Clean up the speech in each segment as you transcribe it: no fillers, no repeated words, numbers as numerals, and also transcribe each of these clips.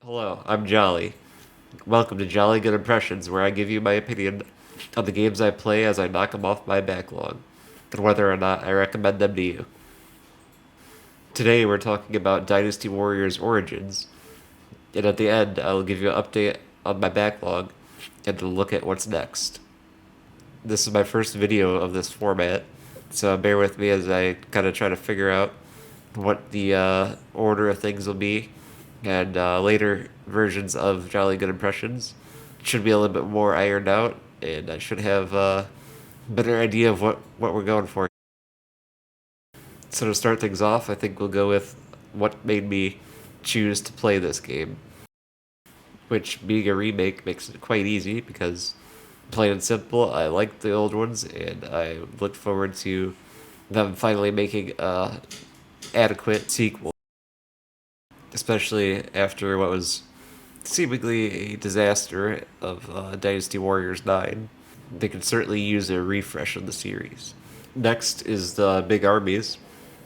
Hello, I'm Jolly. Welcome to Jlly Good Impressions, where I give you my opinion on the games I play as I knock them off my backlog, and whether or not I recommend them to you. Today we're talking about Dynasty Warriors Origins, and at the end I'll give you an update on my backlog and a look at what's next. This is my first video of this format, so bear with me as I kind of try to figure out what the order of things will be, and later versions of Jlly Good Impressions should be a little bit more ironed out, and I should have a better idea of what we're going for. So to start things off, I think we'll go with what made me choose to play this game, which, being a remake, makes it quite easy because, plain and simple, I like the old ones, and I look forward to them finally making a adequate sequel, especially after what was seemingly a disaster of Dynasty Warriors 9. They could certainly use a refresh of the series. Next is the big armies.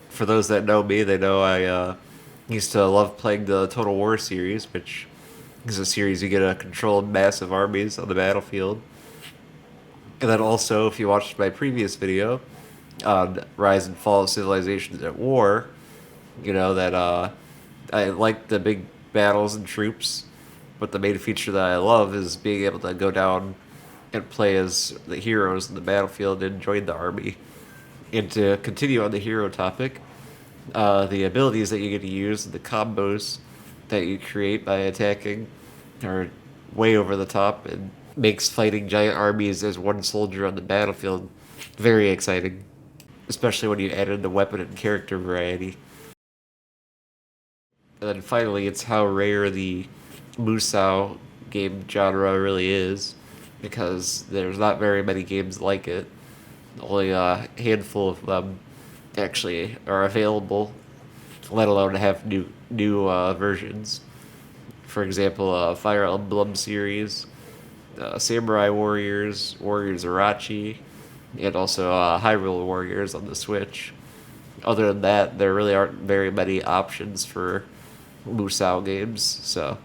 For those that know me, they know I used to love playing the Total War series, which is a series you get to control massive armies on the battlefield. And then also, if you watched my previous video on Rise and Fall of Civilizations at War, you know that I like the big battles and troops, but the main feature that I love is being able to go down and play as the heroes in the battlefield and join the army. And to continue on the hero topic, the abilities that you get to use, the combos that you create by attacking, are way over the top and makes fighting giant armies as one soldier on the battlefield very exciting, especially when you add in the weapon and character variety. And then finally, it's how rare the Musou game genre really is, because there's not very many games like it. Only a handful of them actually are available, let alone have new versions. For example, Fire Emblem series, Samurai Warriors, Warriors Irachi, and also Hyrule Warriors on the Switch. Other than that, there really aren't very many options for Musou games, so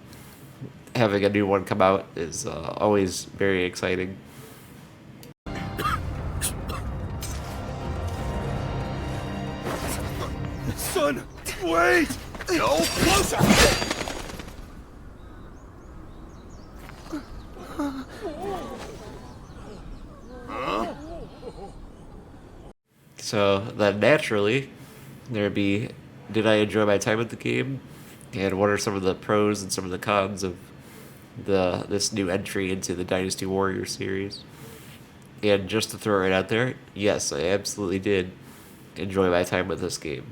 having a new one come out is always very exciting. Son, wait! No, closer! So then naturally, there'd be, did I enjoy my time with the game? And what are some of the pros and some of the cons of this new entry into the Dynasty Warriors series? And just to throw it right out there, yes, I absolutely did enjoy my time with this game.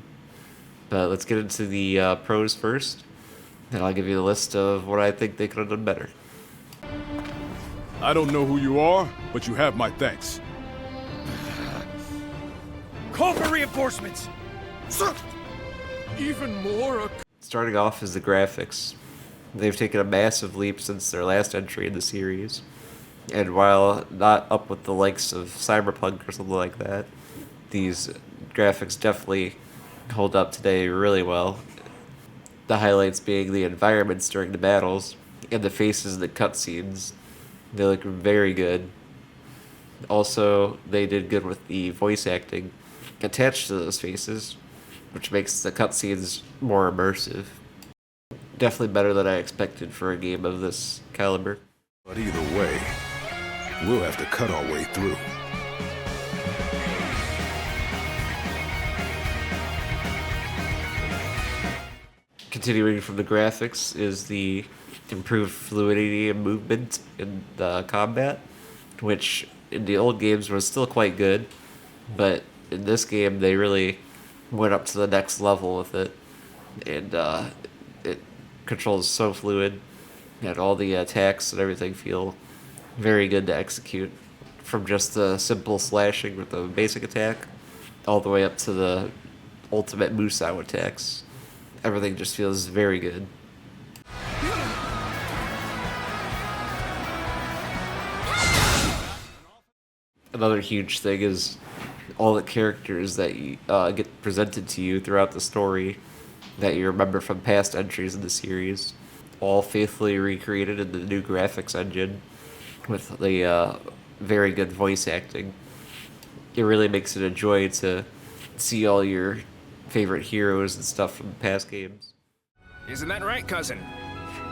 But let's get into the pros first, and I'll give you a list of what I think they could have done better. I don't know who you are, but you have my thanks. Call for reinforcements! Sir! Even more? Starting off is the graphics. They've taken a massive leap since their last entry in the series. And while not up with the likes of Cyberpunk or something like that, these graphics definitely hold up today really well. The highlights being the environments during the battles and the faces in the cutscenes. They look very good. Also, they did good with the voice acting attached to those faces, which makes the cutscenes more immersive. Definitely better than I expected for a game of this caliber. But either way, we'll have to cut our way through. Continuing from the graphics is the improved fluidity and movement in the combat, which in the old games was still quite good, but in this game they really went up to the next level with it, and it controls so fluid, and all the attacks and everything feel very good to execute, from just the simple slashing with the basic attack all the way up to the ultimate Musou attacks. Everything just feels very good. Another huge thing is all the characters that get presented to you throughout the story that you remember from past entries in the series. all faithfully recreated in the new graphics engine with the very good voice acting. It really makes it a joy to see all your favorite heroes and stuff from the past games. Isn't that right, cousin?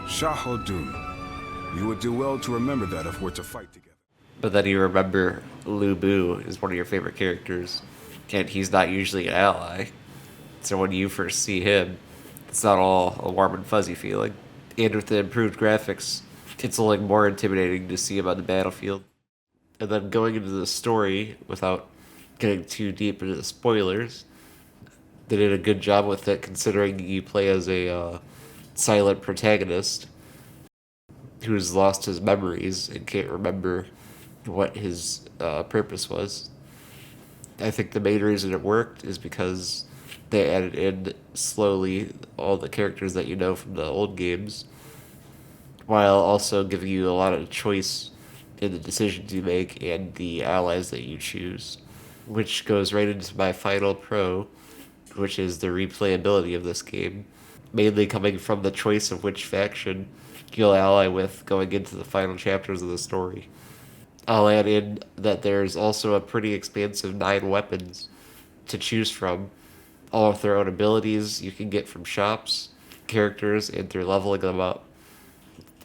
Shahodun. You would do well to remember that if we're to fight together. But then you remember Lu Bu is one of your favorite characters, and he's not usually an ally. So when you first see him, it's not all a warm and fuzzy feeling. And with the improved graphics, it's only more intimidating to see him on the battlefield. And then going into the story without getting too deep into the spoilers, they did a good job with it considering you play as a silent protagonist who's lost his memories and can't remember what his purpose was. I think the main reason it worked is because they added in slowly all the characters that you know from the old games, while also giving you a lot of choice in the decisions you make and the allies that you choose, which goes right into my final pro, which is the replayability of this game, mainly coming from the choice of which faction you'll ally with going into the final chapters of the story. I'll add in that there's also a pretty expansive 9 weapons to choose from, all with their own abilities you can get from shops, characters, and through leveling them up,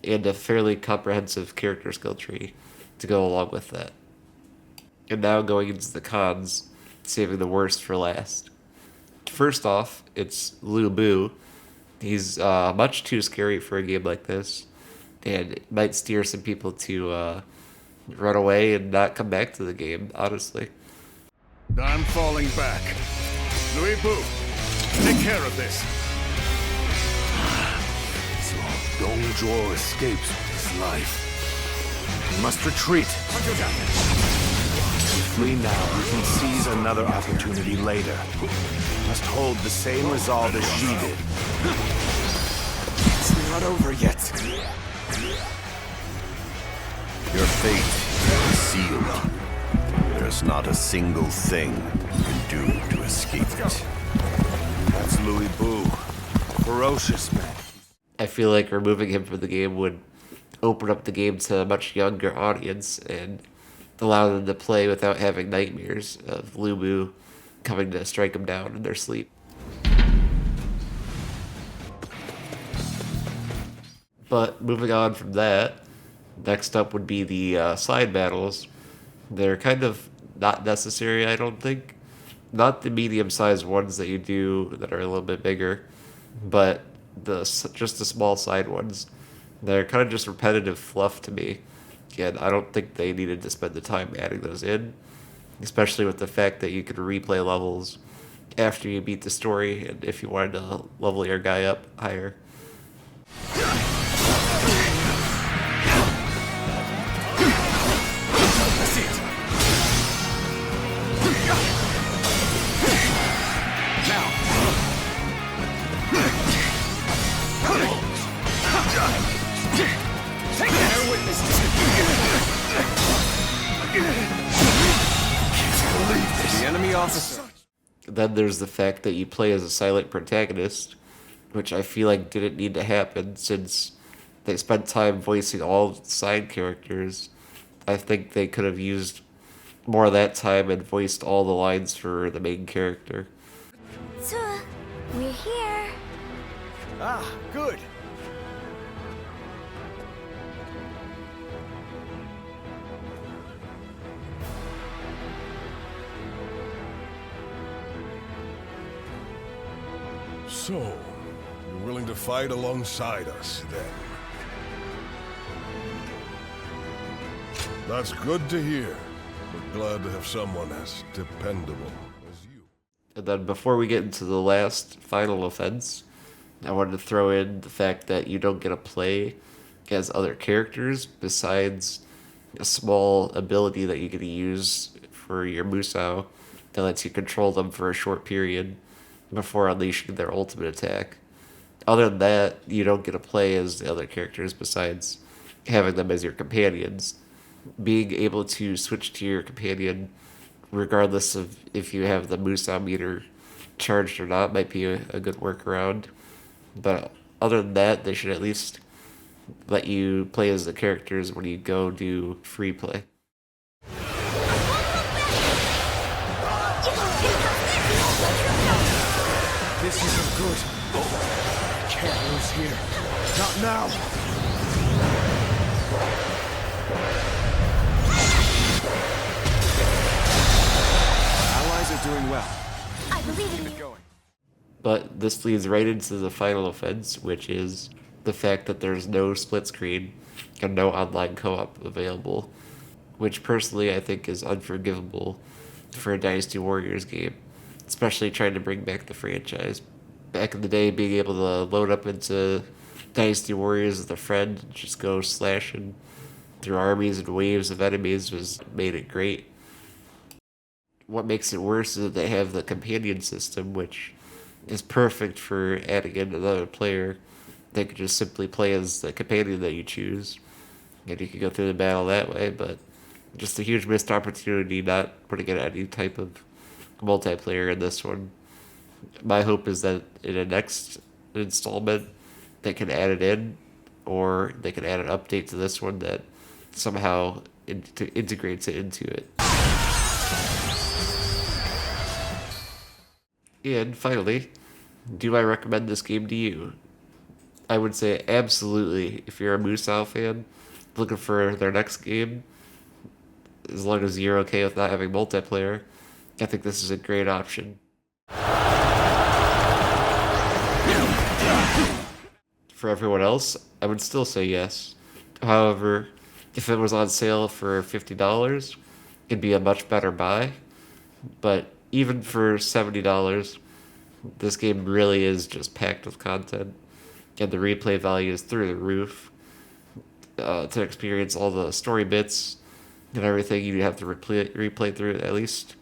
and a fairly comprehensive character skill tree to go along with that. And now going into the cons, saving the worst for last. First off, it's Lu Bu. He's much too scary for a game like this, and it might steer some people to run away and not come back to the game, honestly. I'm falling back. Louis Bu, take care of this. So Dongzhuo escapes with his life. We must retreat. If we flee now, we can seize another opportunity later. Must hold the same resolve as she did. It's not over yet. Your fate is sealed. There's not a single thing you can do to escape it. That's Louis Bu, ferocious man. I feel like removing him from the game would open up the game to a much younger audience and allow them to play without having nightmares of Lu Bu coming to strike them down in their sleep. But moving on from that, next up would be the side battles. They're kind of not necessary, I don't think. Not the medium-sized ones that you do that are a little bit bigger, but just the small side ones. They're kind of just repetitive fluff to me. And I don't think they needed to spend the time adding those in, especially with the fact that you could replay levels after you beat the story and if you wanted to level your guy up higher. The enemy officer. Then there's the fact that you play as a silent protagonist, which I feel like didn't need to happen since they spent time voicing all side characters. I think they could have used more of that time and voiced all the lines for the main character. So, we're here. Ah, good. So, you're willing to fight alongside us, then? That's good to hear. We're glad to have someone as dependable as you. And then before we get into the last final offense, I wanted to throw in the fact that you don't get to play as other characters besides a small ability that you get to use for your Musou that lets you control them for a short period before unleashing their ultimate attack. Other than that, you don't get to play as the other characters besides having them as your companions. Being able to switch to your companion regardless of if you have the Musou meter charged or not might be a good workaround. But other than that, they should at least let you play as the characters when you go do free play. This isn't good. Can't lose here. Not now. Allies are doing well. I believe in you. Going. But this leads right into the final offense, which is the fact that there's no split screen and no online co-op available, which personally I think is unforgivable for a Dynasty Warriors game, especially trying to bring back the franchise. Back in the day, being able to load up into Dynasty Warriors with a friend, just go slashing through armies and waves of enemies made it great. What makes it worse is that they have the companion system, which is perfect for adding in another player. They could just simply play as the companion that you choose, and you can go through the battle that way, but just a huge missed opportunity not putting in any type of multiplayer in this one. My hope is that in the next installment, they can add it in, or they can add an update to this one that somehow integrates it into it. And finally, do I recommend this game to you? I would say absolutely. If you're a Musou fan looking for their next game, as long as you're okay with not having multiplayer, I think this is a great option. For everyone else, I would still say yes. However, if it was on sale for $50, it'd be a much better buy. But even for $70, this game really is just packed with content, and the replay value is through the roof. To experience all the story bits and everything, you have to replay through it at least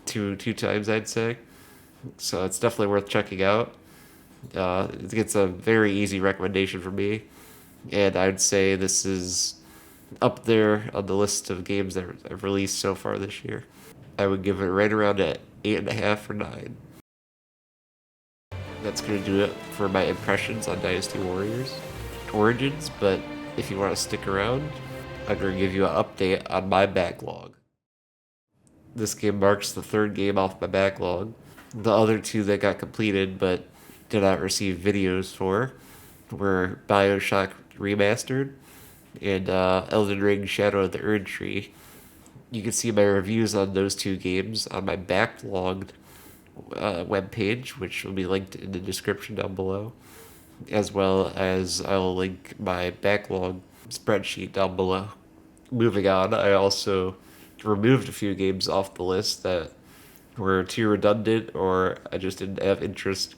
two times, I'd say. So it's definitely worth checking out. It's a very easy recommendation for me, and I'd say this is up there on the list of games that I've released so far this year. I would give it right around at 8.5 or 9. That's going to do it for my impressions on Dynasty Warriors Origins, but if you want to stick around, I'm going to give you an update on my backlog. This game marks the third game off my backlog. The other two that got completed but did not receive videos for were BioShock Remastered and Elden Ring Shadow of the Erdtree. You can see my reviews on those two games on my Backloggd webpage, which will be linked in the description down below, as well as I'll link my Backlog spreadsheet down below. Moving on, I also removed a few games off the list that were too redundant or I just didn't have interest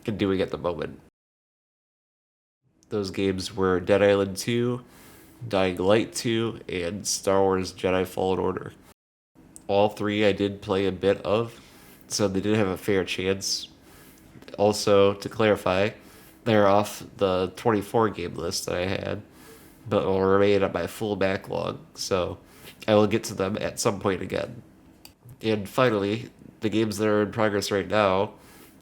in doing at the moment. Those games were Dead Island 2, Dying Light 2, and Star Wars Jedi Fallen Order. All three I did play a bit of, so they did have a fair chance. Also, to clarify, they're off the 24 game list that I had, but will remain on my full backlog, so I will get to them at some point again. And finally, the games that are in progress right now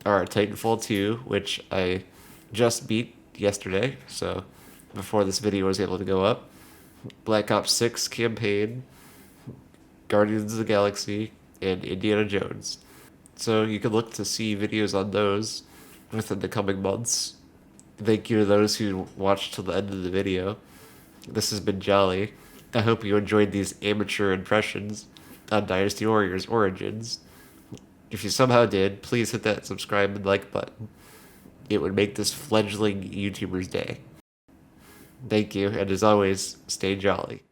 are Titanfall 2, which I just beat yesterday, so before this video was able to go up, Black Ops 6 campaign, Guardians of the Galaxy, and Indiana Jones. So you can look to see videos on those within the coming months. Thank you to those who watched till the end of the video. This has been Jlly. I hope you enjoyed these amateur impressions on Dynasty Warriors Origins. If you somehow did, please hit that subscribe and like button. It would make this fledgling YouTuber's day. Thank you, and as always, stay jolly.